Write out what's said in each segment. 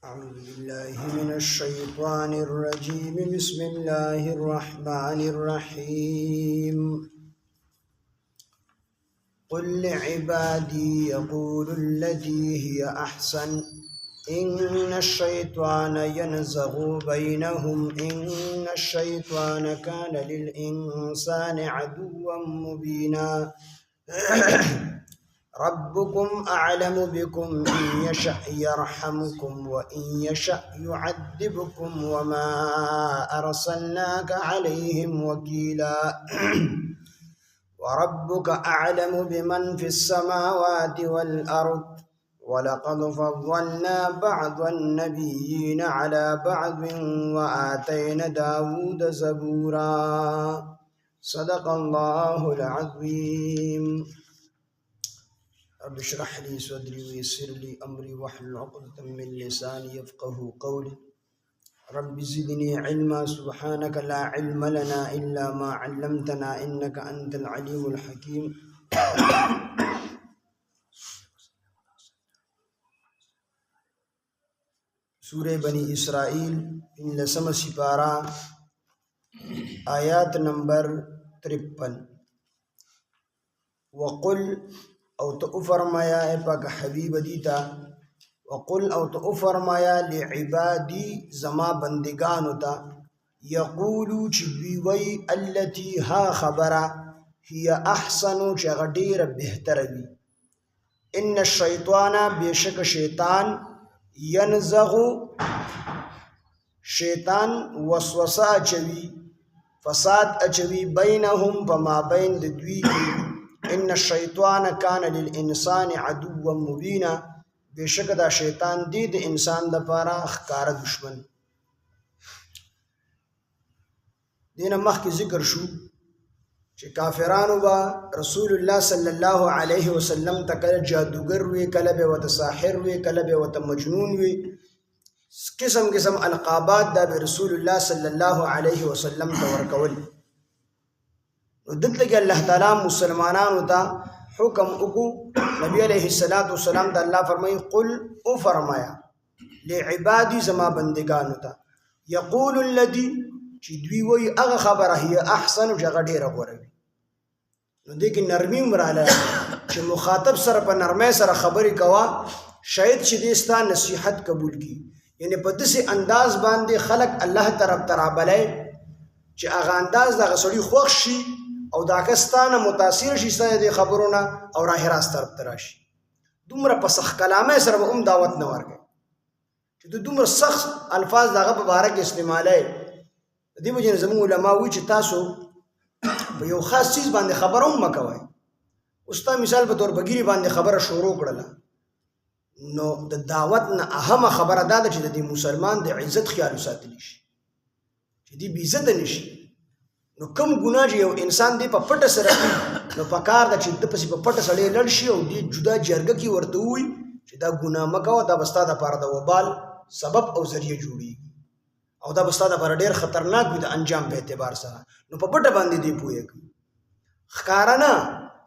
أعوذ بالله من الشيطان الرجيم. بسم الله الرحمن الرحيم. قل لعبادي يقولوا التي هي أحسن إن الشيطان ينزغ بينهم إن الشيطان كان للإنسان عدوا مبينا. ربكم أعلم بكم إن يشأ يرحمكم وإن يشأ يعذبكم وما أرسلناك عليهم وكيلا. وربك أعلم بمن في السماوات والأرض ولقد فضلنا بعض النبيين على بعض وآتينا داود زبورا. صدق الله العظيم. رب اشرح لي صدري ويسر لي أمري واحلل عقدة من لساني يفقه قولي. رب زدني علما سبحانك لا علم لنا إلا ما علمتنا إنك أنت العليم الحكيم. سورة بني إسرائيل إن لسم سپارہ آیات نمبر 53. وقل او تو فرمایا اے پاک حبیب دیتا، وقل او تو فرمایا لعبادی زما بندگانو تا، یقولو چبیوی اللتی ها خبرا هی احسنو چغدیر بہتر بی، ان الشیطان بیشک شیطان، ینزغو شیطان وسوسہ اچوی فساد اچوی بینہم پما بین دوی کی، ان الشیطان کان للانسان عدوا مبینا بے شک دا شیطان دی د انسان د پارا ښکار دشمن. دین مخکې ذکر شو چې کافرانو با رسول الله صلی الله علیه وسلم ته کله جادوگر وی، کله به ورته ساحر وی، کله به ورته مجنون وی، قسم قسم القابات دا به رسول الله صلی الله علیه وسلم ته ورکول. دلته کې الله تعالی مسلمانانو ته حکم وکړو، نبی علیہ الصلوۃ والسلام ته الله فرمایي قل او فرمایا لعبادی زما بندگانو ته، یقول الذی چې دوی وی هغه خبره هي احسن چې ډیره غوره وي. نو دې کې نرمي مراله چې مخاطب سره په نرمۍ سره خبرې کوا، شاید چې دې ستا نصیحت قبول کی، یعنی په داسې انداز باندې خلق الله طرف ته رابلای چې هغه انداز دغه سړي خوښ شي او دا کستانه متاثر شي سره د خبرونه او راه راست طرف ته راشي. دومره په سخت کلامه سره به دعوت نه ورکړي چې دومره سخت الفاظ دغه په باره کې استعمالای. دې وجه زموږ علما وایي چې تاسو په یو خاص چیز باندې خبره هم مه کوئ. اوس تا مثال په طور بګیري باندې خبره شروع کړله، نو د دعوت نه اهمه خبره دا ده چې د مسلمان د عزت خیال وساتلی شي، چې دې بې عزته نه شي. نو کم ګناه چې یو انسان دی په پټه سره نو پکار ده چې د پسې په پټه سړی لړ شي او دې جدا جرګه کې ورته ووایي چې دا ګناه مه کوه، دا به ستا دپاره د وبال سبب او ذریعه جوړېږي او دا به ستا دپاره ډېر خطرناک وي د انجام په اعتبار سره. نو په پټه باندې دې پوهېږي، ښکاره نه.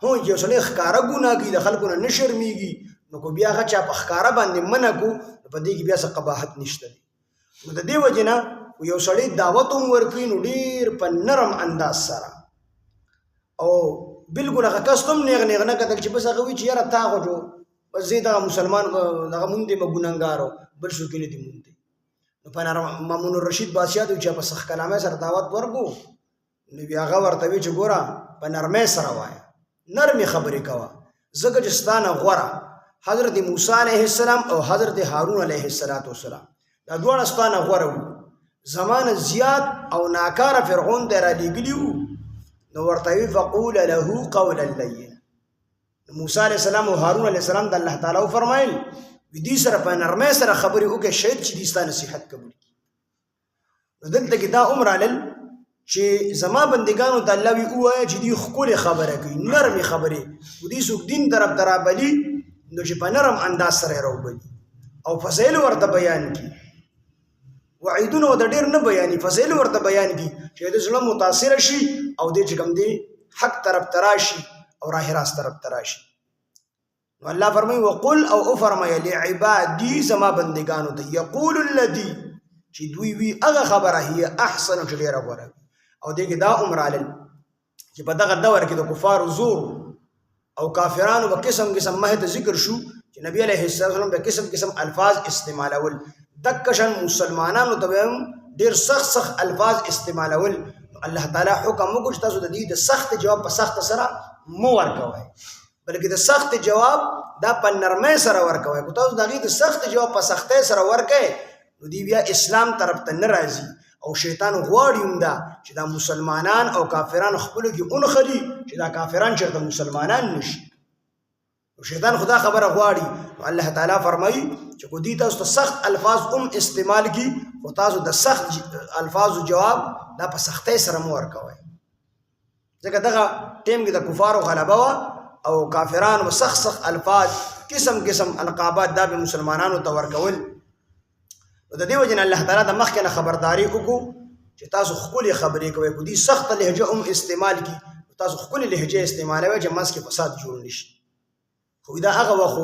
هو یو سړی ښکاره ګناه کوي، د خلکو نه شرمېږي، نو کو بیا هغه چا په ښکاره باندې منع کو، په دې کې بیا څه قباحت نشته دی. نو د دې وجې نه یو سړی دعوت هم ورکوي نو ډېر په نرم انداز سره، او بلکل هغه کس ته هم نیغ نیغ نه کتل چې بس هغه وایي چې یاره تا خو جو بس زه دغه مسلمان دغه مونږ دی به ګنهګار او بل څوک نه دي مونږ دی. نو په نرم مامون الرشید بادشاه ته چې په سخت کلامه سره دعوت ورکو، نو بیا هغه ورته وایي چې ګوره په نرمۍ سره وایه، نرمې خبرې کوه، ځکه چې ستا نه غوره حضرت موسی علیه السلام او حضرت هارون علیه السلام دا دواړه ستا نه غوره وو. زمان زیاد او ناکار فرعون ته را لېږلي وو، نو ورته وی فقول له قولا لینا. موسی علیه السلام او هارون علیه السلام د الله تعالی وفرمایل دې سره په نرمۍ سره خبرې وکړه، شاید چې دې ستا نصیحت قبول کړي. نو دلته کې دا عمر علل چې زما بندګانو ته الله وی ووایه چې دې ښکلې خبره کوي، نرمې خبرې، و دې څوک دین طرف ته رابلي نو چې په نرم انداز سره یې راوبلي او فضایل ورته بیان کړي، وعیدونه ورته ډېر نه بیاني، فضایل ورته بیان کړي چې د زړه متاثره شي او دې چې کوم دی حق طرف ته راشي او راه راست طرف ته راشي. الله فرمایي وقل او فرمایي لعبادي زما بندگانو ته یقول الذي چې دوی وی هغه خبره هي احسن چې ډیره غوره او دغه دا عمر علل چې په دغه دور کې د کفار زور او کافرانو په قسم قسم مه ذکر شو چې نبی عليه السلام په قسم قسم الفاظ استعمالول دکشن مسلمانانو ته ډیر سخت الفاظ استعمالول الله تعالی حکم وکړ چې تاسو د دې د سخت جواب په سخت سره مو ورکوي بلکې د سخت جواب دا په نرمۍ سره ورکوي کو تاسو د دې د سخت جواب په سختۍ سره ورکوي نو دی بیا اسلام طرف ته نه راځي او شیطان غواړي دا چې دا مسلمانان او کافران خپل کې اونخلي چې دا کافران چرته مسلمانان نشي او شیطان خدا خبره غواړي الله تعالی فرمایي چې کو دي تاسو سخت الفاظ استعمال کی او تاسو د سخت الفاظ جواب دا په سختۍ سره مو ورکوي ځکه دغه ټیم کې د کفارو غلبه او کافرانو سخت الفاظ قسم قسم القابات دا به مسلمانانو ته ورکول د دې وجه الله تعالی د مخکنه خبرداري وکړو چې تاسو خپل خبرې کوئ کو دي سخت لهجه استعمال کی تاسو خپل لهجه استعمالوي چې مس کې فساد جوړ نشي خو دا هغه وخت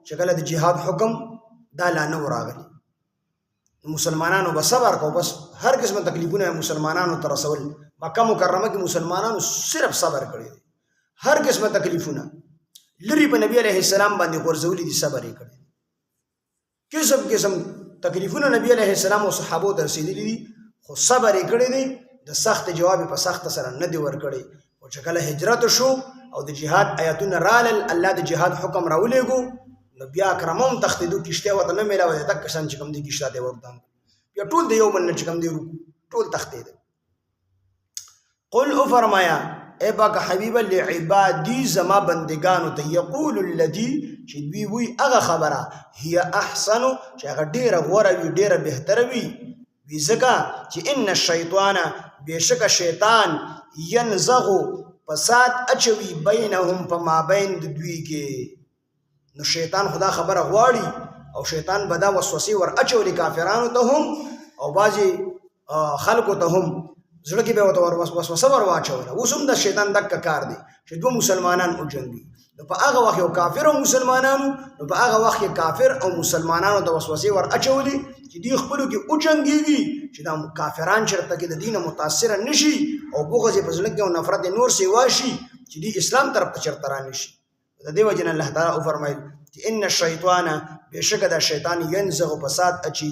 چې کله د جهاد حکم دا لا نه راغلی مسلمانانو به صبر کو بس هر قسم تکلیفونه مسلمانانو ته رسول مکه مکرمه کې مسلمانانو صرف صبر کړی هر قسم تکلیفونه لری په نبی عليه السلام باندې ورزولي دي صبر یې کړی قسم تکلیفونه نبی عليه السلام او صحابو ته رسیدلي دي خو صبر یې کړی دی د سخت جواب په سخت سره نه دی ورکړی او چې کله هجرت شو او د جهاد آیاتونه رالل الله د جهاد حکم راولېګو نو بیا کرامم تختیدو کشته وته نه میلاوي تک کسان چې کوم دي کشته دی ورته بیا ټول د یو بل چې کوم دی ټول تختید قل او فرمایا اے پاک حبیب لعبادی زما بندگانو ته یقول الذی چې دوی وی هغه خبره هي احسن چې هغه ډیره غوره وي ډیره بهتره وي ځکه چې ان الشیطان بشک شیطان ينزغ فساد اچوي بینهم په مابین د دوی کې نو شیطان خدا خبره غواړي او شیطان بدا وسوسه ور اچولي کافرانو ته هم او بازي خلقو ته هم زړه کې به وته وسوسه ور واچول اوسم د شیطان دک کار دی چې دوه مسلمانان او جنگي نو په هغه وخت یو کافر او مسلمانانو نو په هغه وخت کافر او مسلمانانو د وسوسه ور اچولي چې دی خپل کې او جنگيږي چې دا کافران چرته کې د دین متاثر نشي او بغض په ځل کې او نفرت نور سی واشي چې دی اسلام طرف ته چرته را نشي د دې وجه الله تعالی او فرمایل چې ان الشیطان بشک د شیطان ينزغ فساد اچي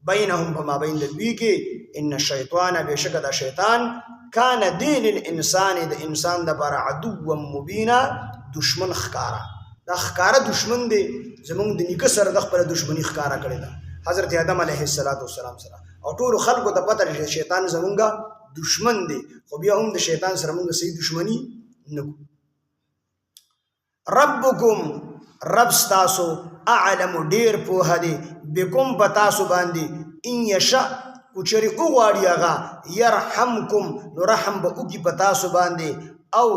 بینهم فما بین دوی کې ان الشیطان بشک د شیطان کان دین الانسان د انسان د پر عدو مبینا دشمن خکارا دا خکارا دشمن دی زمونږ د نیکه سره د خپل دشمنی خکارا کړی دا حضرت آدم علیه السلام سره او ټول خلکو ته پته لري شیطان زمونږ دشمن دی خو بیا هم د شیطان سره موږ صحیح دشمنی نه ربکم رب ستاسو اعلم ډیر په هدي بكم بتاسو باندې ان یشاء کچری اوغاړي هغه يرحمکم نو رحم به اوږي بتاسو باندې او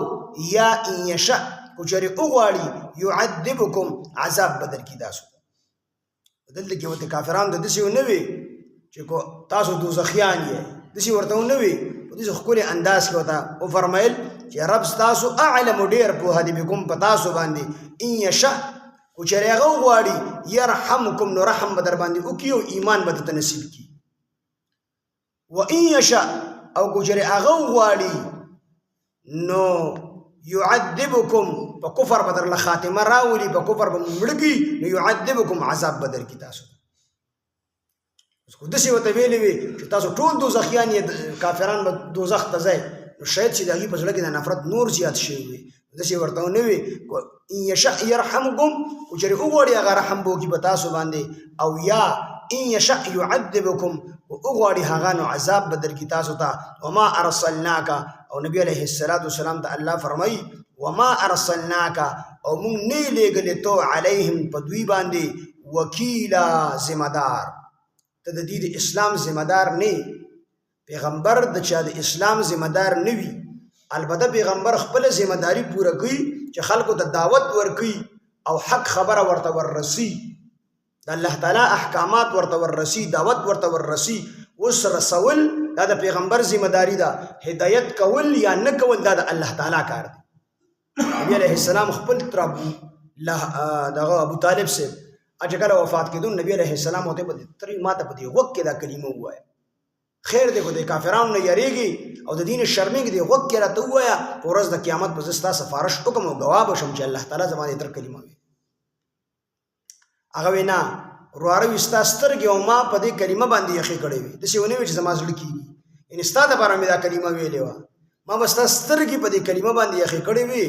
یا ان یشاء کچری اوغاړي يعذبکم عذاب بدل کی تاسو دلته کې وته کافرانو د دې نه وي چې کو تاسو دوزخیان یې دسی ورته نه وي په دې خپل انداز کې وته او فرمایل چې رب تاسو اعلم ډیر په هدي بكم بتاسو باندې ان یشاء او چې هغه غواړي يرحمکم نو رحم به در باندې وکي او ایمان به ته نصیب کی و ان یشاء او چې هغه غواړي نو يعذبکم په کفر بدر له خاتمه راولي په کفر به مړګي نو يعذبکم عذاب بدر کی تاسو اسکو دسی وته ویلې وي چې تاسو ټول دوزخیان کافران به دوزخ ته ځي نو شاید چې دغه په ځل کې د نفرت نور زیات شي وي دسی ورته نه وي ان یشاء يرحمکم او چې وګوري هغه رحم بو کی بتا سو باندې او یا ان یشاء يعذبکم او وګوري هغه نو عذاب بدر کی تاسو ته وما ارسلناک او نبی علیہ الصلوۃ والسلام ته الله فرمای وما ارسلناک او مون نه لګلې تو علیهم په دوی باندې وکیلا ذمہ دار ته د دې اسلام ذمہ دار نه پیغمبر د چا د اسلام ذمہ دار نه وي البته پیغمبر خپل ذمہ داری پوره کوي چې خلکو ته دعوت ورکوي او حق خبره ورته ورسي د الله تعالی احکامات ورته ورسي دعوت ورته ورسي اوس رسول دا د پیغمبر ذمہ داری ده هدایت کول یا نه کول دا د الله تعالی کار دی نبی علیہ السلام خپل تر دغه ابو طالب سے اجکل وفات کېدون نبی علیہ السلام ته په تری ماته په دې وخت کې دا کلمه وایي خیر دې کو د کافرانو نه یریږي او د دین شرمېږي دې وخت کې راته وایا په ورځ د قیامت په زستا سفارش حکم او گواه بشم چې الله تعالی زمانه تر کلمه وي هغه وینا رواره وستا سترګې او ما په دې کلمه باندې یخې کړې وي د شیونه چې زما زړه کیږي ان ستا د بارے مې دا کلمه ویلې و ما بس سترګې په دې کلمه باندې یخې کړې وي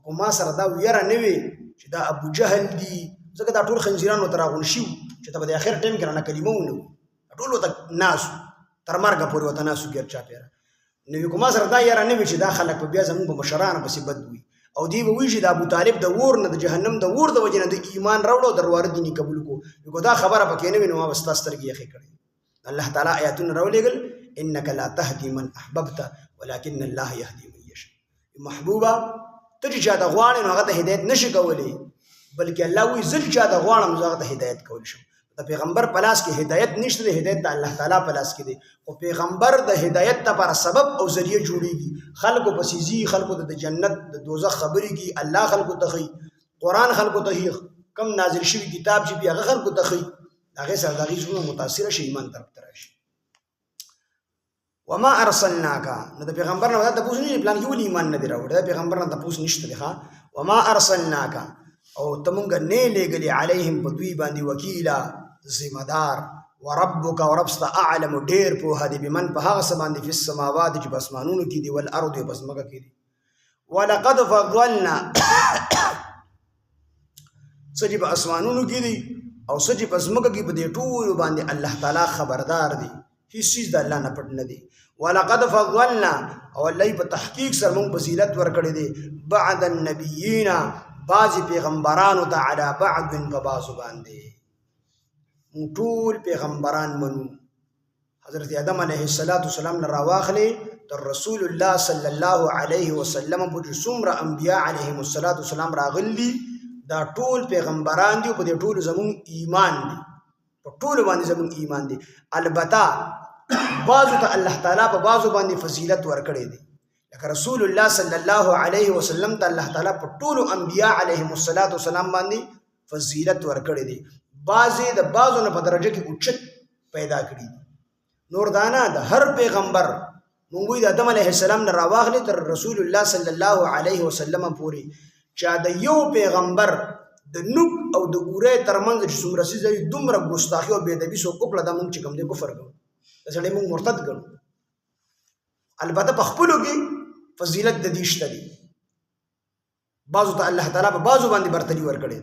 او ما سره دا ویره نه وي چې دا ابو جهل دی ځکه دا ټول خنزیرانو تر غون شي چې ته په اخر ټیم کې نه کلمه ونه ټول ته ناس تر مرګ پورې وته ناس ګر چا پیرا نو کوم سره دا یاره نه وي چې دا خلک په بیا زموږ په مشرانو پسې بد وي او دی به وی چې د ابو طالب د ور نه د جهنم د ور د وجنه د ایمان راوړو دروار دیني قبول کو دا خبره پکې نه وینم ما بس تاسو یې کړی الله تعالی آیاتونه راولېګل انک لا تهدی من احببت ولكن الله يهدي من يشاء محبوبا ته چې دا غواړې نو هغه ته هدایت نشي کولی بلکې الله وی زل چې دا غواړم هغه ته هدایت کول شم د پیغمبر پلاس کې هدایت نشته د هدایت د الله تعالی پلاس کې دی او پیغمبر د هدایت لپاره سبب او ذریعہ جوړیږي خلکو پسیزي خلکو د جنت د دوزخ خبرې کی الله خلکو ته خي قران خلکو ته کم نازل شوی کتاب چې بیا خلکو ته خي هغه سره دغه څه متاثر شي ایمان طرف تراشي وما ارسلناک نو د پیغمبر نه دا پوښتنه نه پلان کې ولې ایمان نه دی راوړی د پیغمبر نه تاسو نشته دی ها وما ارسلناک او تمونګ نه لګلی علیهم په دوی باندې وکیلا ذمہ دار وربک وربست اعلم ډیر په هدی بمن په هغه سم باندې په سماوات چې بسمانونو کې دی ول ارض بس مګه کې دی ولقد فضلنا سجب اسمانونو کې دی او سجب بس مګه کې په دې ټول باندې الله تعالی خبردار دی هیڅ چیز د الله نه پټ نه دی ولقد فضلنا او الله په تحقیق سره موږ فضیلت ورکړي دي بعد النبیین بعض پیغمبرانو ته علی بعض په بعض باندې ټول پیغمبران منو حضرت آدم علیه السلام نه راواخلي تر رسول الله صلی الله علیه وسلم په څومره انبیاء علیهم السلام راغلي دا ټول پیغمبران دي په دې ټول زمون ایمان دي په ټول باندې زمون ایمان دي البته بعضو ته الله تعالی په بعضو باندې فضیلت ورکړي دي لکه رسول الله صلی الله علیه وسلم ته الله تعالی په ټول انبیاء علیهم السلام باندې فضیلت ورکړي دي بعضی د بعضو نه په درجه کې اوچت پیدا کړي نور دانا د هر پیغمبر مونږ د آدم علیه السلام نه راواخلي تر رسول الله صلی الله علیه وسلم پورې چا د یو پیغمبر د نوک او د اورې ترمنځ چې څومره سي دومره ګستاخي او بېادبي سو وکړه دا مونږ چې کوم دی کفر کوو دا سړی مونږ مرتد کړو البته په خپلو کې فضیلت د دې شته دي بعضو ته الله تعالی په بعضو باندې برتري ورکړي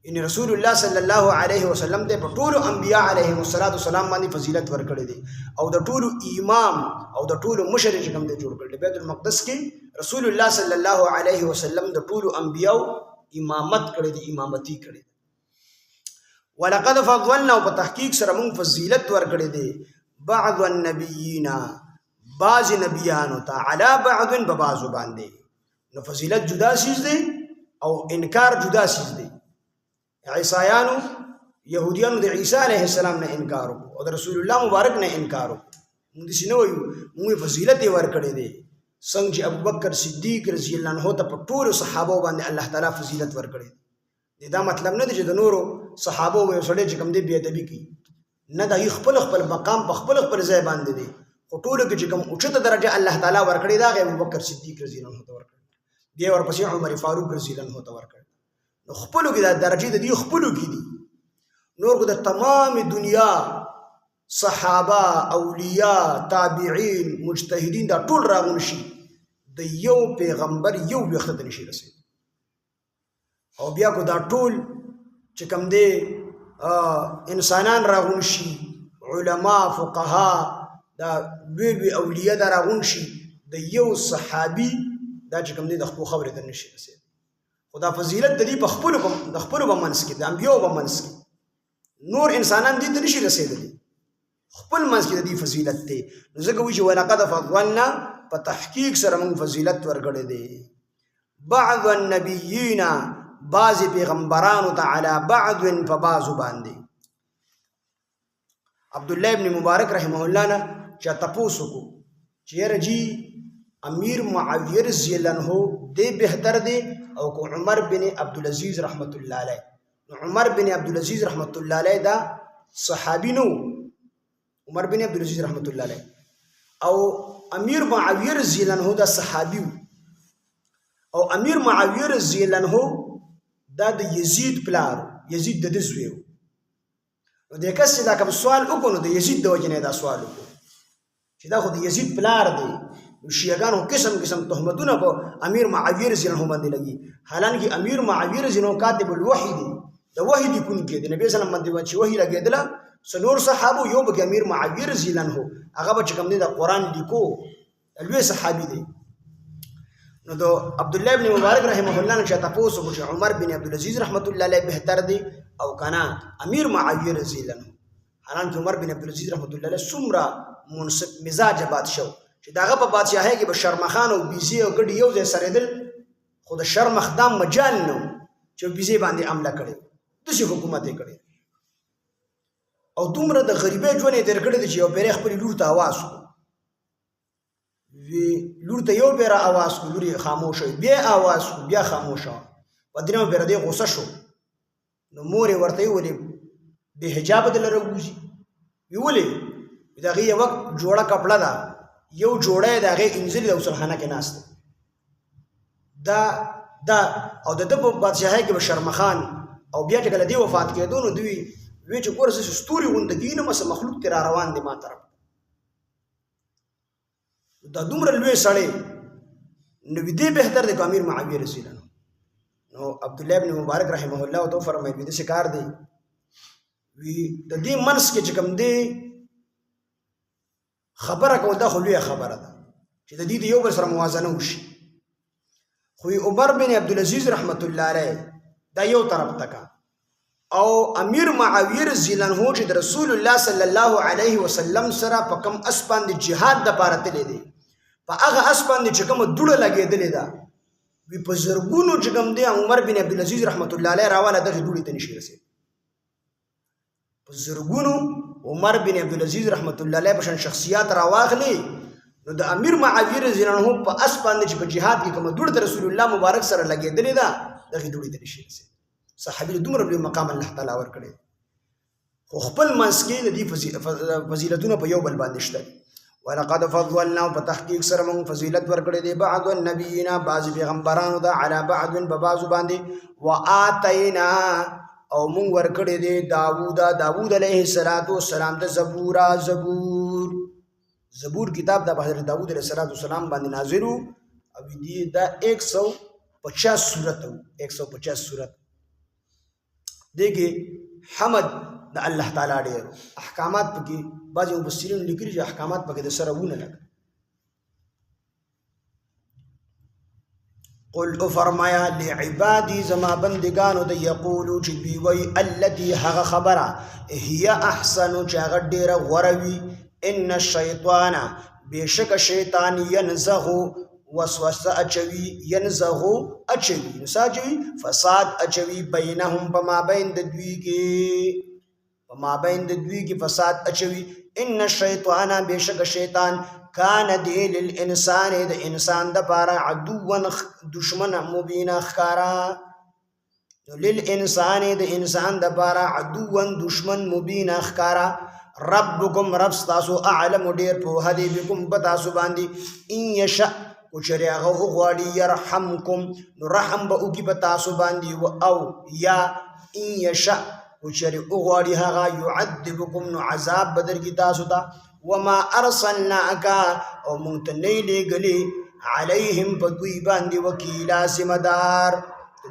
ان رسول الله صلی الله علیه وسلم ته په ټول انبیاء علیهم السلام باندې فضیلت ورکړي دي او د ټول امام او د ټول مشر چې کوم دی جوړ کړل بیت المقدس کې رسول الله صلی الله علیه وسلم د ټول انبیاء امامت کړي دي امامتي کړي ولقد فضلنا په تحقیق سره موږ فضیلت ورکړي دي بعض النبیین بعض نبیانو ته علی بعض ببعض باندې نو فضیلت جدا شیز دی او انکار جدا شیز دی عیسایانو یهودیانو د عیسی علیه السلام نه انکار وکړو او د رسول الله مبارک نه انکار وکړو موږ دې نه وایو موږ فضیلت ورکړي دي څنګه چې ابوبکر صدیق رضی الله عنه ته په ټول صحابه باندې الله تعالی فضیلت ورکړي دي دا مطلب نه دی چې د نورو صحابه وې سړي چې کوم دي بے ادبي کوي نه دا خپل مقام په خپل ځای باندې دي او ټول کې چې کوم اوچته درجه الله تعالی ورکړي دا ابوبکر صدیق رضی الله عنه ته ورکړي دی ورپسې عمر فاروق رضی الله عنه ته ورکړي خپلو کې دا درجه د دې خپلو کې دي نور کو د تمام دنیا صحابه اولیاء تابعین مجتهدین دا ټول راغون شي د یو پیغمبر یو وخت ته نشي رسید او بیا کو دا ټول چې کوم دی انسانان راغون شي علما فقها دا وی اولیاء دا راغون شي د یو صحابي دا چې کوم دی د خپل خبره ته نشي رسید خدا فضیلت د دې په خپل په منځ کې د انبیو په منځ کې نور انسانان دې ته نشي رسیدلی خپل منځ کې د دې فضیلت دی نو ځکه وایي چې ولقد فضلنا په تحقیق سره موږ فضیلت ورکړی دی بعض النبیین بعض پیغمبرانو ته علی بعض په بعضو باندې عبدالله ابن مبارک رحمه الله نه چا تپوس وکړو چې یاره جی امیر معاویه رضی الله عنه دی بهتر دی او کو عمر بن عبد العزيز رحمت الله علیه. عمر بن عبد العزيز رحمت الله علیه دا صحابي نو. عمر بن عبد العزيز رحمت الله علیه او امیر معاویه رضی الله عنه دا صحابي او امیر معاویه رضی الله عنه دا د یزید پلار، یزید د زوی. نو د کس دا کوم سوال وکړو د یزید د وجنه دا سوال وکړو چې دا خو د یزید پلار دی. شیعاګانو قسم قسم تهمتونه په امیر معاویه رضی الله عنه باندې لګي، حالانکه امیر معاویه رضی الله عنه کاتب الوحی دی، د وحی دی کون کې د نبی صلی الله علیه وسلم باندې چې وحی لګیدله سنور صحابه یو به امیر معاویه رضی الله عنه هغه به کوم دی د قران لیکو الوی صحابي دی. نو دو عبد الله ابن مبارک رحمه الله نه چاته پوسو چې عمر بن عبد العزيز رحمت الله علیه بهتر دی او کنا امیر معاویه رضی الله عنه. حالانکه عمر بن عبد العزيز رحمت الله علیه سمرا منصف مزاج بادشاہ چې داغه په بادشاہي کې به شرمخان او بیزی او ګډي یو ځای سره دل، خو د شرمخ دام مجال نو چې بیزی باندې عمله کړي دغه حکومت یې کړي او دومره د غریبۍ ژوند یې تیر کړی چې یو پیره خپل لور ته आवाज وی لور ته یو پیره आवाज کو، لور خاموش بیا आवाज کو بیا خاموش و دریم پیره دی غوسه شو. نو مور ورته ویلې به حجاب دل راوځي ویولې دغه یو وخت جوړه کپڑا دا یو جوړه دغه انځلې د وسلخانه کې ناست دا او د بادشاہي کې شرمخان او بیا چې کله دی وفات کېدو نو دوی وی چې ګورسه ستوري غوندګي نه مس مخلوق تر روان دي ما طرف دا دومره لوی سړی نو دې بهتر دی امیر معاویه رضی الله عنه. نو عبد الله ابن مبارک رحمه الله تو فرمایي دې شکار دی وی د دې منس کې چې کوم دی خبره کو دا خو لوی خبره ده چې د دې یو بل سره موازنه وشي. خو عمر بن عبد العزيز رحمت الله علیه دا یو طرف تکا او امیر معاویه رضی الله عنه چې رسول الله صلی الله علیه وسلم سره په کوم اسپان د جهاد د پاره تللی دی، په هغه اسپان چې کوم دوړه لګېدلې ده وی په زرګونو چې کوم دی عمر بن عبد العزيز رحمت الله علیه راواله دغه دوړې ته نشي رسید. په زرګونو عمر بن عبد العزيز رحمت الله علیه په شخصیت راواغلي. نو د امیر معاویه رضی الله عنه په اسپان چې په جهاد کې کوم دوړه رسول الله مبارک سره لګېدلې ده دغه دوړې ته نشي رسید. صحابي دومره لوی مقام الله تعالی ورکړي خو خپل مسکې د دې فضیلتونه په یو بل باندې شته. ولقد فضلنا په تحقیق سره موږ فضیلت ورکړي دي بعض النبیین بعض پیغمبرانو دا علی بعض په بعض باندې واتینا او موږ ورکړي دي داوود علیه السلام د زبور کتاب د حضرت داوود علیه السلام باندې نازل او دې دا 150 سورته 150 سورته دیکھیں حمد د الله تعالی ډېر احکامات پکې بعضي مفسرین لیکلي چې احکامات پکې د سره ونه لګ. قل او فرمایا لعبادي زما بندگانو د یقولو چې دوی وی التي هغه خبره هي احسن چې هغه ډېره غوروي ان الشیطان بشک شیطان ينزغ وسوسه اچوي ينزغ اچوي نساجوي فساد اچوي بینهم پما بین د دوی کې فساد اچوي. ان الشیطان بشک شیطان کان دی للانسان د انسان د پاره عدوا دشمن مبین خارا للانسان د انسان د پاره عدوا دشمن مبین خارا. ربکم رب تاسو اعلم ډیر په هدی بكم بتاسو باندې ان یشاء وچری هغه غواړي يرحمکم نو رحم به وکي په تاسو باندې او یا ان یشاء وچری غواړي هغه يعذبکم نو عذاب بدر کی تاسو ته. وما ارسلناک او مونږ ته نه لېږلې علیهم په دوی باندې وکیلا ذمہدار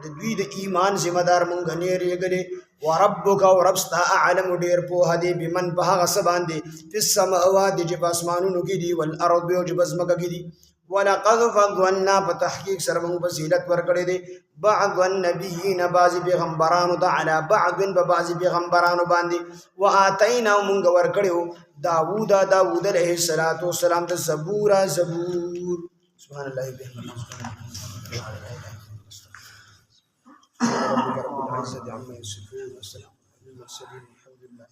د دوی د ایمان ذمہدار مونږ نه لېږلې. وربک او رب ستا اعلم ډیر په هدي بمن په هغه څه باندې په السماوات چې په اسمانونو کې دي والارض او چې په ځمکه کې دي. ولقد فضلنا په تحقیق سره موږ فضیلت ورکړې دي بعض النبیین بعض پیغمبرانو ته علی بعض په بعض پیغمبرانو باندې واتینا موږ ورکړو داوود علیه السلام ته زبور سبحان الله بحمده رب العزة عما يصفون والسلام على المرسلين الحمد لله.